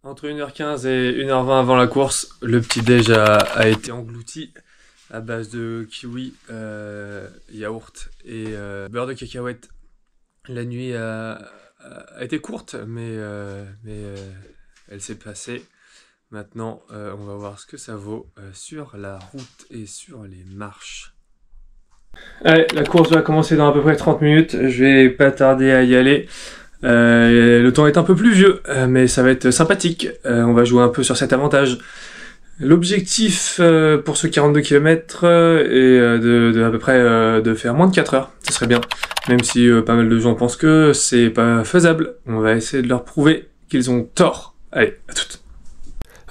Entre 1h15 et 1h20 avant la course, le petit-déj a été englouti à base de kiwi, yaourt et beurre de cacahuète. La nuit a été courte, mais elle s'est passée. Maintenant, on va voir ce que ça vaut sur la route et sur les marches. Allez, la course va commencer dans à peu près 30 minutes. Je vais pas tarder à y aller. Le temps est un peu pluvieux, mais ça va être sympathique. On va jouer un peu sur cet avantage. L'objectif pour ce 42 km est de à peu près de faire moins de 4 heures. Ce serait bien, même si pas mal de gens pensent que c'est pas faisable. On va essayer de leur prouver qu'ils ont tort. Allez, à toutes.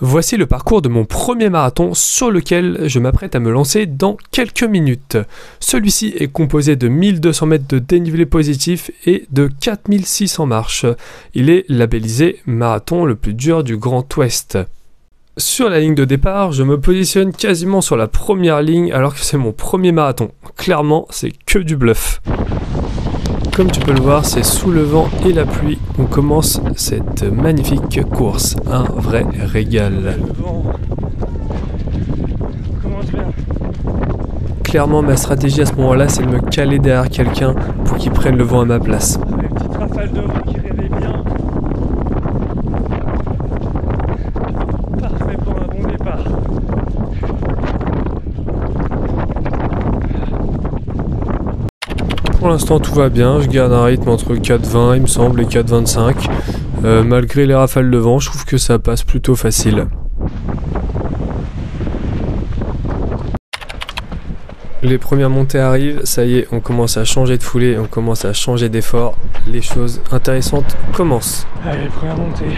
Voici le parcours de mon premier marathon sur lequel je m'apprête à me lancer dans quelques minutes. Celui-ci est composé de 1200 mètres de dénivelé positif et de 4600 marches. Il est labellisé marathon le plus dur du Grand Ouest. Sur la ligne de départ, je me positionne quasiment sur la première ligne alors que c'est mon premier marathon. Clairement, c'est que du bluff. Comme tu peux le voir, c'est sous le vent et la pluie qu'on commence cette magnifique course. Un vrai régal. Clairement, ma stratégie à ce moment-là, c'est de me caler derrière quelqu'un pour qu'il prenne le vent à ma place. Une petite rafale de vent qui réveille bien. Parfait pour un bon départ. Pour l'instant tout va bien, je garde un rythme entre 4,20 il me semble et 4,25. Malgré les rafales de vent, je trouve que ça passe plutôt facile. Les premières montées arrivent, ça y est, on commence à changer de foulée, on commence à changer d'effort. Les choses intéressantes commencent. Allez, première montée.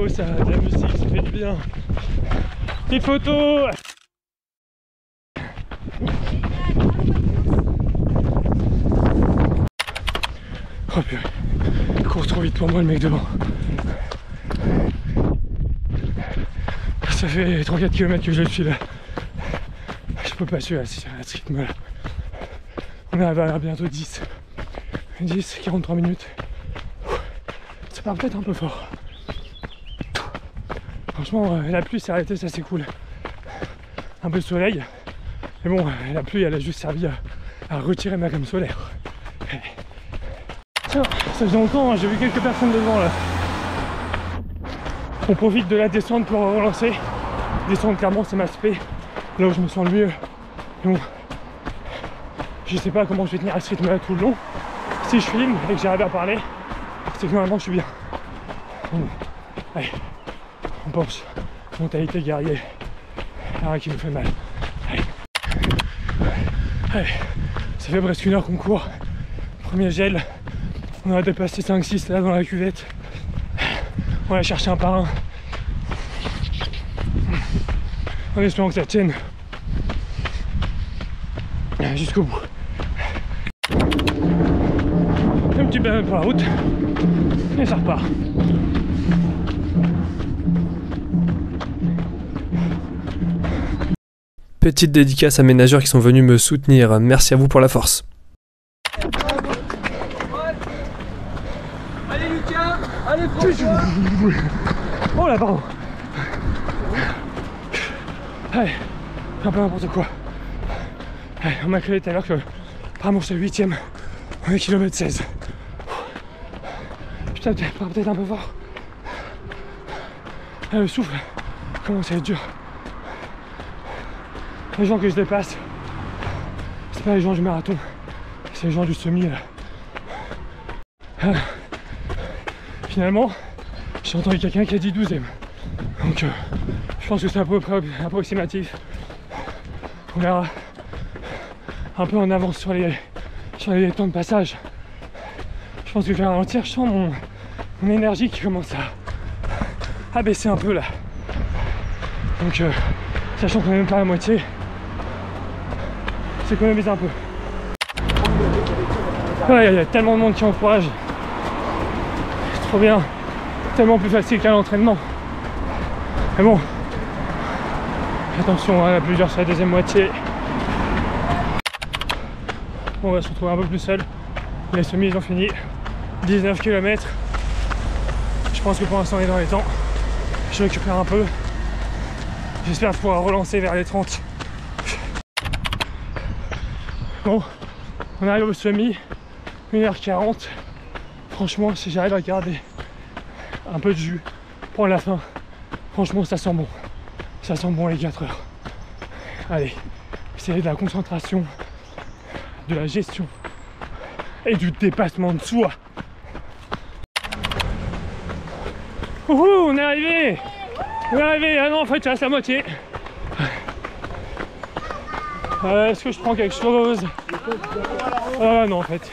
Ça, de la musique, ça fait du bien. Petite photo. Oh purée, il court trop vite pour moi le mec devant. Ça fait 34 km que je le suis là. Je peux pas suivre à ce rythme là. On arrive à bientôt 10, 43 minutes. Ça part peut-être un peu fort. Franchement, la pluie s'est arrêtée, ça c'est cool. Un peu de soleil. Mais bon, la pluie elle a juste servi à retirer ma gamme solaire. Tiens, ça faisait longtemps, hein, j'ai vu quelques personnes devant là. On profite de la descente pour relancer. Descendre clairement c'est ma spé, là où je me sens le mieux. Mais bon, je sais pas comment je vais tenir à ce rythme là tout le long. Si je filme et que j'arrive à parler, c'est que normalement je suis bien. Bon, allez. On pense, mentalité guerrier, rien qui nous fait mal. Allez. Allez. Ça fait presque 1 heure qu'on court. Premier gel, on a dépassé 5-6 là dans la cuvette. On va chercher un par un. En espérant que ça tienne jusqu'au bout. Un petit peu pour la route et ça repart. Petite dédicace à mes nageurs qui sont venus me soutenir. Merci à vous pour la force. Allez Lucas, allez François. Oh là pardon. Allez, un peu n'importe quoi. Allez, on m'a créé tout à l'heure que apparemment c'est le 8ème. On est kilomètre 16. Putain, peut-être un peu fort. Allez, le souffle commence à être dur. Les gens que je dépasse, c'est pas les gens du marathon, c'est les gens du semi là. Finalement, j'ai entendu quelqu'un qui a dit 12ème. Donc je pense que c'est à peu près approximatif. On verra un peu en avance sur les temps de passage. Je pense que je vais ralentir, je sens mon énergie qui commence à baisser un peu là. Donc sachant qu'on est même pas à la moitié, c'est quand même un peu. Ouais, il y a tellement de monde qui encourage. C'est trop bien. Tellement plus facile qu'à l'entraînement. Mais bon, Attention, hein, la pluie dure sur la deuxième moitié. On va se retrouver un peu plus seul. Les semis ils ont fini. 19 km. Je pense que pour l'instant on est dans les temps. Je récupère un peu. J'espère pouvoir relancer vers les 30. Bon, on arrive au semi. 1h40. Franchement, si j'arrive à garder un peu de jus pour la fin, franchement ça sent bon. Ça sent bon les 4 heures. Allez, c'est de la concentration, de la gestion et du dépassement de soi. Ouhou, on est arrivé! On est arrivé! Ah non, en fait, il reste la moitié. Est-ce que je prends quelque chose? Ah non, en fait.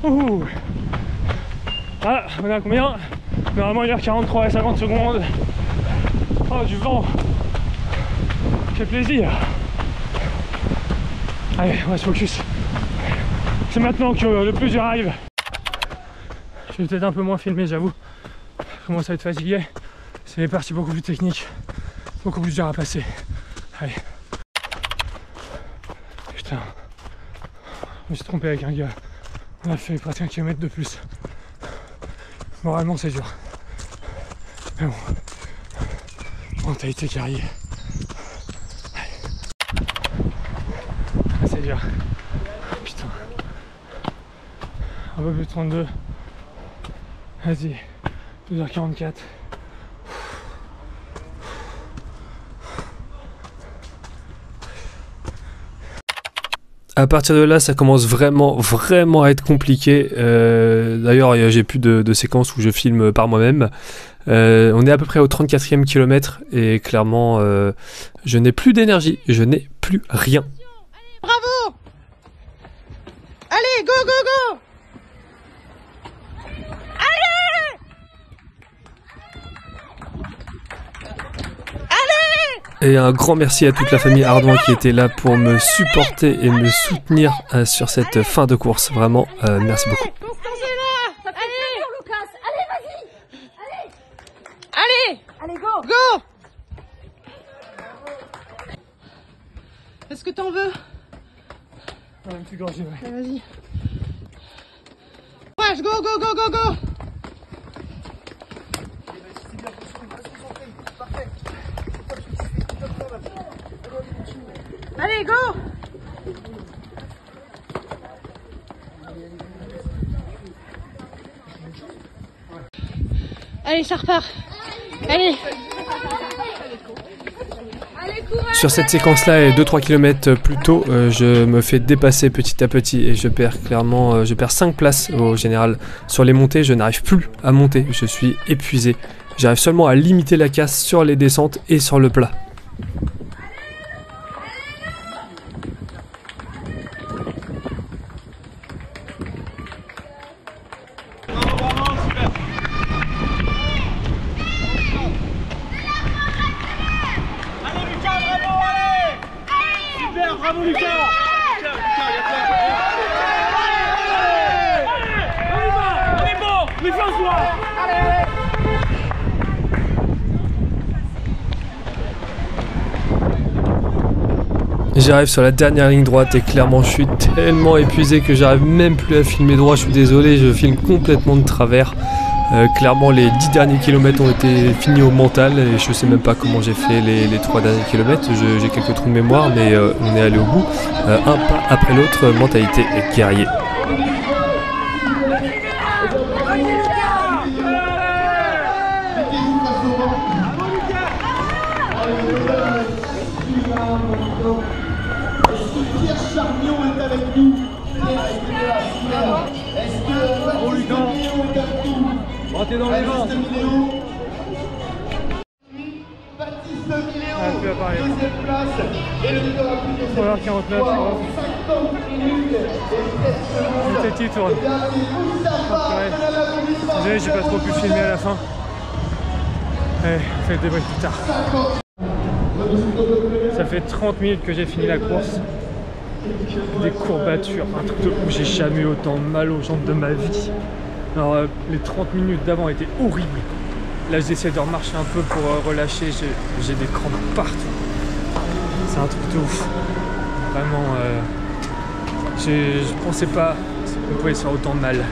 Ouh. Ah, on est à combien? Normalement 1h43 et 50 secondes. Oh, du vent. Quel plaisir. Allez, on va se focus. C'est maintenant que le plus dur arrive. Je vais peut-être un peu moins filmer, j'avoue. Je commence à être fatigué. C'est les parties beaucoup plus techniques. Beaucoup plus dures à passer. Allez. Putain. Je me suis trompé avec un gars. On a fait presque 1 km de plus. Moralement c'est dur. Mais bon. Mentalité guerrier. C'est dur. Putain. Un peu plus de 32. Vas-y. 2h44. À partir de là, ça commence vraiment à être compliqué. D'ailleurs, j'ai plus de séquences où je filme par moi-même. On est à peu près au 34e kilomètre et clairement, je n'ai plus d'énergie, je n'ai plus rien. Bravo! Allez, go, go, go! Et un grand merci à toute la famille Ardouin qui était là pour me supporter et me soutenir sur cette fin de course. Vraiment, merci beaucoup. Allez, go! Go! Est-ce que t'en veux? Un petit gorgé, ouais. Allez, vas-y. Courage, go, go, go, go, go! Allez, go! Allez, ça repart. Allez. Sur cette séquence-là et 2-3 km plus tôt, je me fais dépasser petit à petit et je perds clairement, je perds 5 places au général. Sur les montées, je n'arrive plus à monter, je suis épuisé. J'arrive seulement à limiter la casse sur les descentes et sur le plat. Bravo Lucas! On est bon! Mais François! J'arrive sur la dernière ligne droite et clairement je suis tellement épuisé que j'arrive même plus à filmer droit. Je suis désolé, je filme complètement de travers. Clairement les 10 derniers kilomètres ont été finis au mental et je sais même pas comment j'ai fait les 3 derniers kilomètres. J'ai quelques trous de mémoire mais on est allé au bout. Un pas après l'autre, mentalité guerrier. T'es dans les vents. Baptiste Miléo, deuxième place. Et le leader a pris 3h49. 50 minutes et 7 secondes. Qui tourne. Désolé, j'ai pas trop pu filmer à la fin. Allez, on fait le débrief plus tard. Ça fait 30 minutes que j'ai fini la course. Des courbatures, un truc de où j'ai jamais eu autant mal aux jambes de ma vie. Alors les 30 minutes d'avant étaient horribles. Là j'essaie de remarcher un peu pour relâcher, j'ai des crampes partout. C'est un truc de ouf. Vraiment, je pensais pas qu'on pouvait se faire autant de mal.